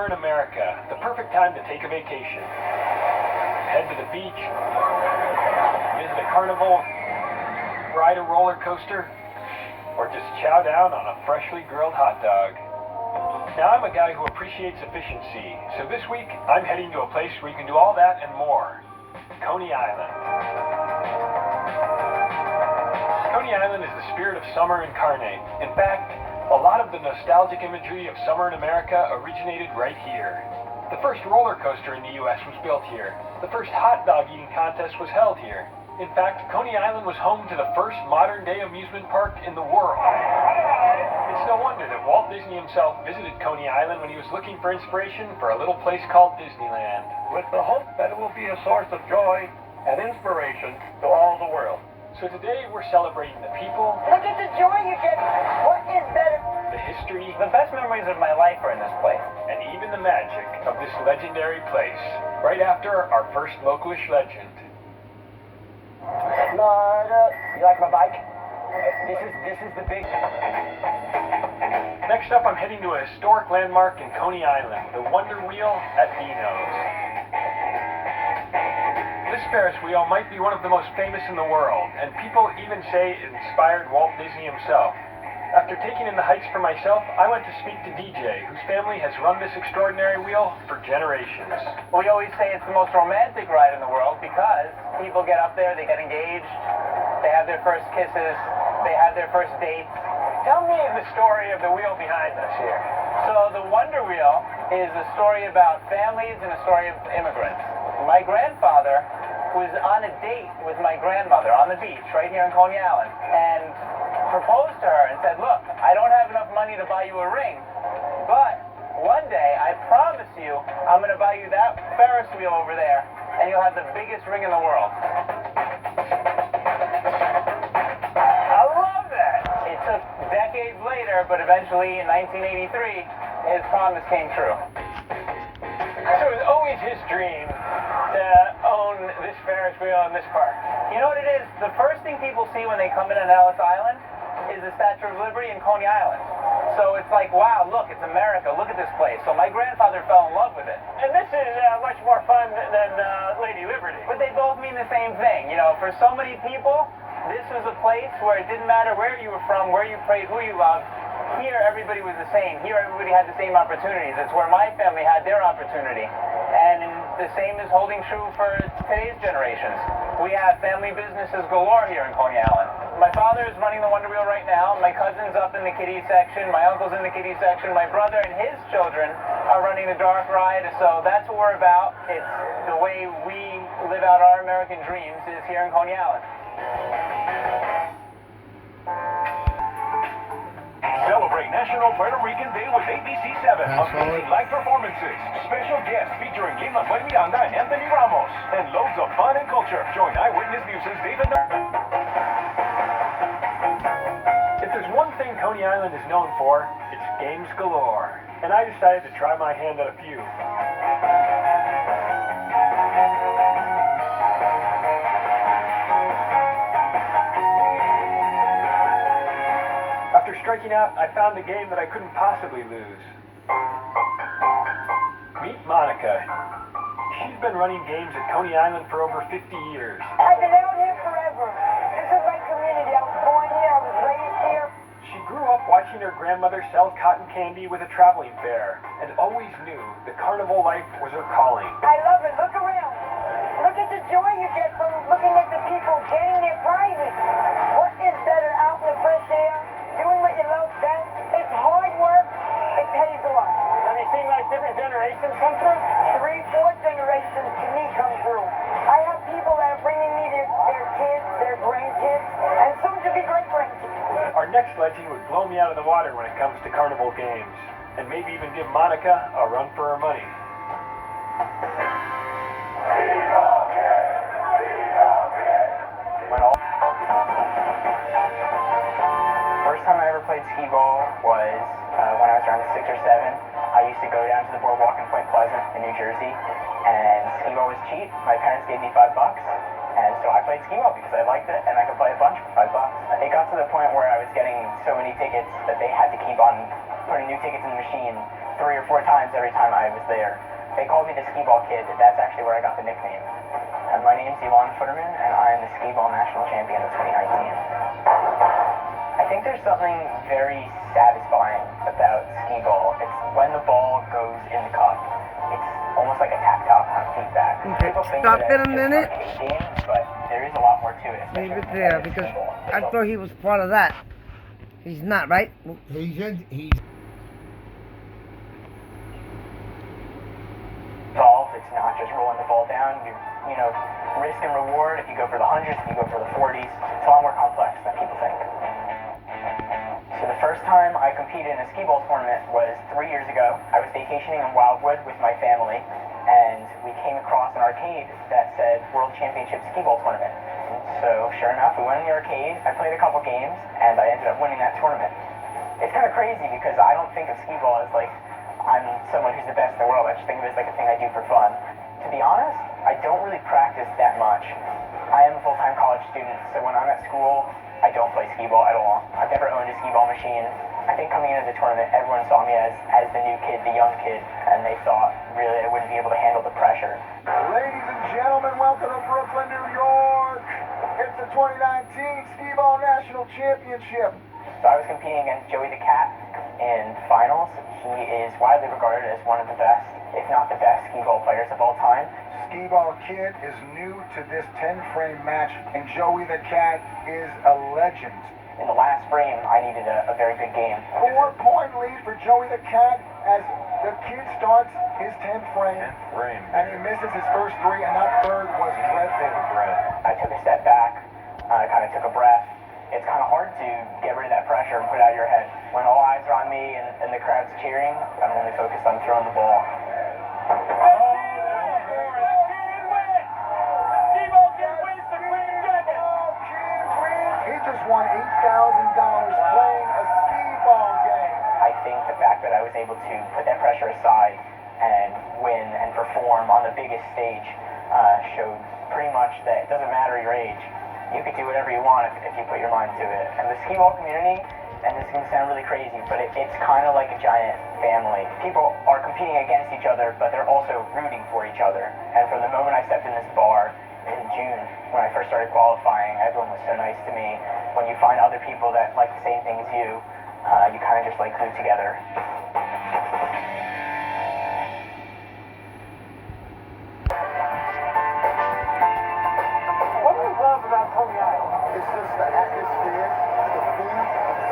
summer in America, the perfect time to take a vacation. Head to the beach, visit a carnival, ride a roller coaster, or just chow down on a freshly grilled hot dog. Now, I'm a guy who appreciates efficiency, so this week I'm heading to a place where you can do all that and more. Coney Island. Coney Island is the spirit of summer incarnate. In fact, a lot of the nostalgic imagery of summer in America originated right here. The first roller coaster in the U.S. was built here. The first hot dog eating contest was held here. In fact, Coney Island was home to the first modern-day amusement park in the world. It's no wonder that Walt Disney himself visited Coney Island when he was looking for inspiration for a little place called Disneyland. With the hope that it will be a source of joy and inspiration to all the world. So today we're celebrating the people. Look at the joy you get. What is better? The history. The best memories of my life are in this place. And even the magic of this legendary place. Right after our first Localish legend. You like my bike? This is the big... Next up, I'm heading to a historic landmark in Coney Island, the Wonder Wheel at Dino's. This Ferris wheel might be one of the most famous in the world, and people even say it inspired Walt Disney himself. After taking in the heights for myself, I went to speak to DJ, whose family has run this extraordinary wheel for generations. We always say it's the most romantic ride in the world because people get up there, they get engaged, they have their first kisses, they have their first dates. Tell me the story of the wheel behind us here. So the Wonder Wheel is a story about families and a story of immigrants. My grandfather was on a date with my grandmother on the beach right here in Coney Island and proposed to her and said, look, I don't have enough money to buy you a ring, but one day, I promise you, I'm going to buy you that Ferris wheel over there and you'll have the biggest ring in the world. I love that. It took decades later, but eventually in 1983, his promise came true. So it was always his dream to own this Ferris wheel in this park. You know what it is? The first thing people see when they come in on Ellis Island is the Statue of Liberty in Coney Island. So it's like, wow, look, it's America. Look at this place. So my grandfather fell in love with it. And this is much more fun than Lady Liberty. But they both mean the same thing. You know, for so many people, this was a place where it didn't matter where you were from, where you prayed, who you loved. Here, everybody was the same. Here, everybody had the same opportunities. It's where my family had their opportunity. And the same is holding true for today's generations. We have family businesses galore here in Coney Island. My father is running the Wonder Wheel right now. My cousin's up in the kiddie section. My uncle's in the kiddie section. My brother and his children are running the dark ride. So that's what we're about. It's the way we live out our American dreams is here in Coney Island. Celebrate National Puerto Rican Day with ABC7. Amazing live performances, special guests featuring Lin-Manuel Miranda and Anthony Ramos, and loads of fun and culture. Join Eyewitness News' David. If there's one thing Coney Island is known for, it's games galore. And I decided to try my hand at a few. After striking out, I found a game that I couldn't possibly lose. Meet Monica. She's been running games at Coney Island for over 50 years. I've been out here forever. This is my community. I was born here. I was raised here. She grew up watching her grandmother sell cotton candy with a traveling fair, and always knew the carnival life was her calling. I love it. Look around. Look at the joy you get from looking at the people getting their prizes. What is better out in the fresh air? Doing what you love best. It's hard work. It pays off. Have you seen like different generations come through? 3-4 generations to me come through. I have people that are bringing me their kids, their grandkids, and soon to be great grandkids. Our next legend would blow me out of the water when it comes to carnival games, and maybe even give Monica a run for her money. First time I ever played skee-ball was when I was around 6 or 7. I used to go down to the boardwalk in Point Pleasant in New Jersey, and skee-ball was cheap. My parents gave me $5, and so I played skee-ball because I liked it, and I could play a bunch for $5. It got to the point where I was getting so many tickets that they had to keep keep on putting new tickets in the machine 3 or 4 times every time I was there. They called me the Skeeball Kid. That's actually where I got the nickname. And my name's Elon Futterman, and I am the Skeeball National Champion of 2019. I think there's something very satisfying about Skeeball. It's when the ball goes in the cup. It's almost like a tactile kind of feedback. Okay, People think stop that it a it's just minute. arcade games, but there is a lot more to it. Leave it especially there with because Skeeball. I thought he was part of that. He's not, right? He's Involved. It's not just rolling the ball down. You know, risk and reward. If you go for the hundreds, if you go for the 40s, it's a lot more complex than people think. So the first time I competed in a Skeeball tournament was 3 years ago. I was vacationing in Wildwood with my family, and we came across an arcade that said World Championship Skeeball Tournament. So sure enough, we went in the arcade, I played a couple games, and I ended up winning that tournament. It's kind of crazy because I don't think of Skeeball as like I'm someone who's the best in the world. I just think of it as like a thing I do for fun. To be honest, I don't really practice that much. I am a full-time college student, so when I'm at school, I don't play Skeeball at all. I've never owned a Skeeball machine. I think coming into the tournament, everyone saw me as the new kid, the young kid, and they thought really I wouldn't be able to handle the pressure. Ladies and gentlemen, welcome to Brooklyn, New York. It's the 2019 Skeeball National Championship. So I was competing against Joey the Cat in finals. He is widely regarded as one of the best, if not the best, Skeeball players of all time. Skeeball Kid is new to this 10-frame match, and Joey the Cat is a legend. In the last frame, I needed a very good game. 4-point lead for Joey the Cat as the kid starts his 10th frame. And he misses his first 3, and that third was dreadful. I took a step back, I kind of took a breath. It's kind of hard to get rid of that pressure and put it out of your head. When all eyes are on me and the crowd's cheering, I'm only focused on throwing the ball. He just won $8,000 playing a Skeeball game. I think the fact that I was able to put that pressure aside and win and perform on the biggest stage showed pretty much that it doesn't matter your age. You could do whatever you want if you put your mind to it. And the Skeeball community, and this is going to sound really crazy, but it's kind of like a giant family. People are competing against each other, but they're also rooting for each other. And from the moment I stepped in this bar in June, when I first started qualifying, everyone was so nice to me. When you find other people that like the same thing as you, you kind of just like glue together. What do you love about Coney Island? It's just the atmosphere, the food.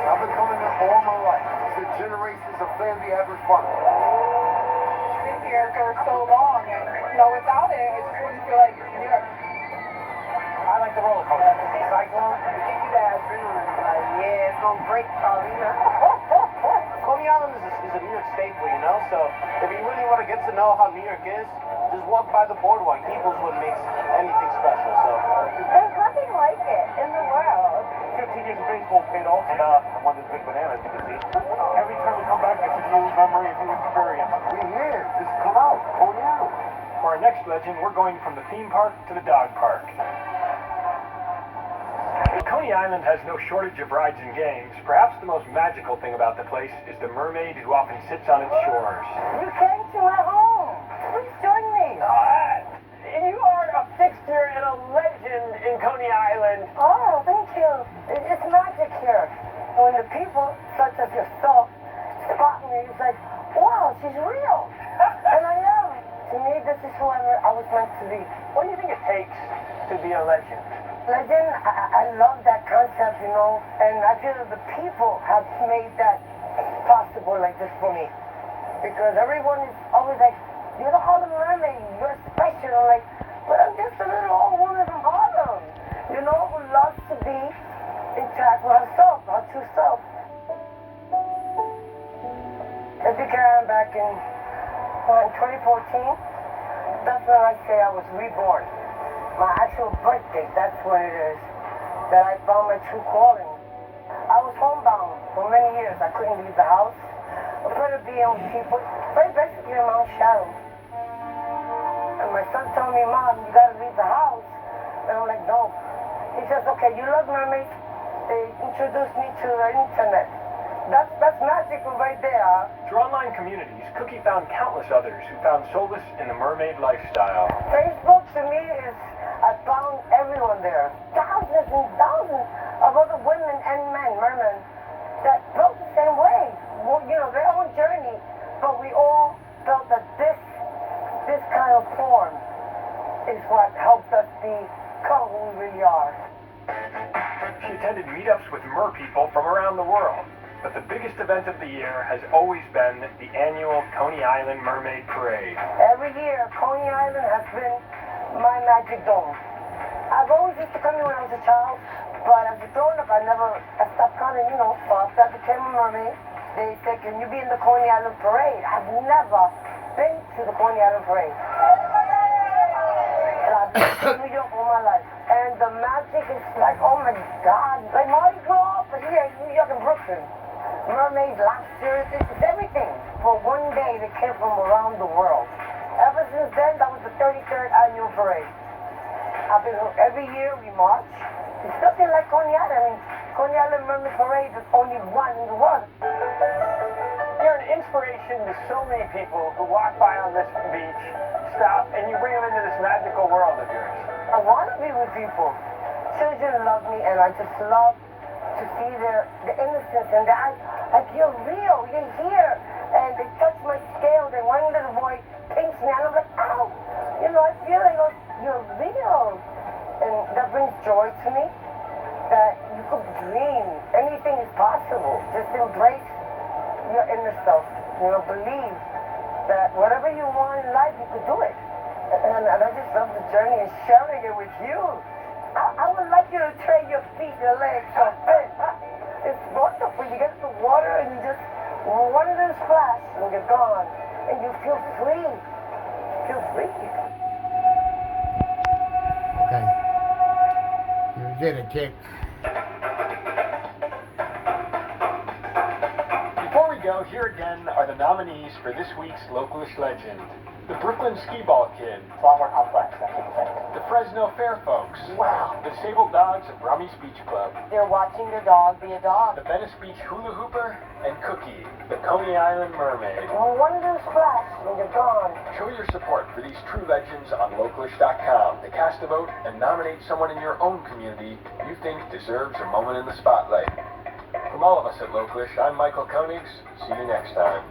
I've been coming here all my life. It's generations of family having fun. Been here for so long, and without it, it just wouldn't feel like you're in New York. I like the roller coaster. Cyclone. Give you that adrenaline, like, yeah, it's gonna break probably. Coney Island is a New York staple, you know? So if you really want to get to know how New York is, just walk by the boardwalk. People's what makes anything special. So There's nothing like it in the world. 15 years of baseball paid off, and I won this big banana, as you can see. Every time we come back, it's a new memory, a new experience. We here. Just come out. Coney Island. For our next legend, we're going from the theme park to the dog park. Coney Island has no shortage of rides and games. Perhaps the most magical thing about the place is the mermaid who often sits on its shores. You came to my home. Please join me. You are a fixture and a legend in Coney Island. Oh, thank you. It's magic here. When the people, such as yourself, spot me, it's like, wow, she's real. And I am. To me, this is who I was meant to be. What do you think it takes to be a legend? Legend, I love that concept, and I feel that the people have made that possible like this for me. Because everyone is always like, you're the Harlem Mermaid, you're special. I'm like, but I'm just a little old woman from Harlem, who loves to be in track with herself, her true self. It began back in 2014. That's when I say I was reborn. My actual birthday, that's what it is. That I found my true calling. I was homebound for many years. I couldn't leave the house. Afraid of being with people. Afraid basically of my own shadow. And my son told me, Mom, you gotta leave the house. And I'm like, no. He says, okay, you love mermaids. They introduced me to the internet. That's magical right there. Through online communities, Cookie found countless others who found solace in the mermaid lifestyle. Facebook to me is, I found everyone there. Thousands and thousands of other women and men, mermen, that felt the same way. Well, you know, their own journey, but we all felt that this kind of form is what helped us become who we really are. She attended meetups with mer people from around the world. But the biggest event of the year has always been the annual Coney Island Mermaid Parade. Every year, Coney Island has been my magic dome. I've always used to come here when I was a child, but as a grown-up, I stopped coming, you know. So after I became a mermaid, they said, can you be in the Coney Island Parade? I've never been to the Coney Island Parade. And I've been to New York all my life. And the magic is like, oh my God, like Mardi Gras, but here in New York and Brooklyn. Mermaids, lobsters, it's everything. For one day, they came from around the world. Ever since then, that was the 33rd annual parade. I've been every year we march. It's nothing like Coney Island. I mean, Coney Island Mermaid Parade is only one in the world. You're an inspiration to so many people who walk by on this beach, stop, and you bring them into this magical world of yours. I want to be with people. Children love me, and I just love to see the innocence and the eyes. Like, you're real, you're here. And they touch my scales, and one little boy pinks me, and I'm like, ow. You know, I feel like, oh, you're real. And that brings joy to me, that you could dream. Anything is possible. Just embrace your inner self. You know, believe that whatever you want in life, you could do it. And I just love the journey and sharing it with you. I would like you to train your feet, your legs, so fit. It's wonderful. You get in the water and you just one little splash and you're gone. And you feel free. Feel free. Okay. You did it, kid. Before we go, here again are the nominees for this week's Localish Legend. The Bklyn Skeeball Kid. It's a lot more complex than people think. The Fresno Fair Folks. Wow. The Disabled Dogs of Rummy's Beach Club. They're watching their dog be a dog. The Venice Beach Hula Hooper. And Cookie, the Coney Island Mermaid. One little splash and you're gone. Show your support for these true legends on Localish.com to cast a vote and nominate someone in your own community you think deserves a moment in the spotlight. From all of us at Localish, I'm Michael Koenigs. See you next time.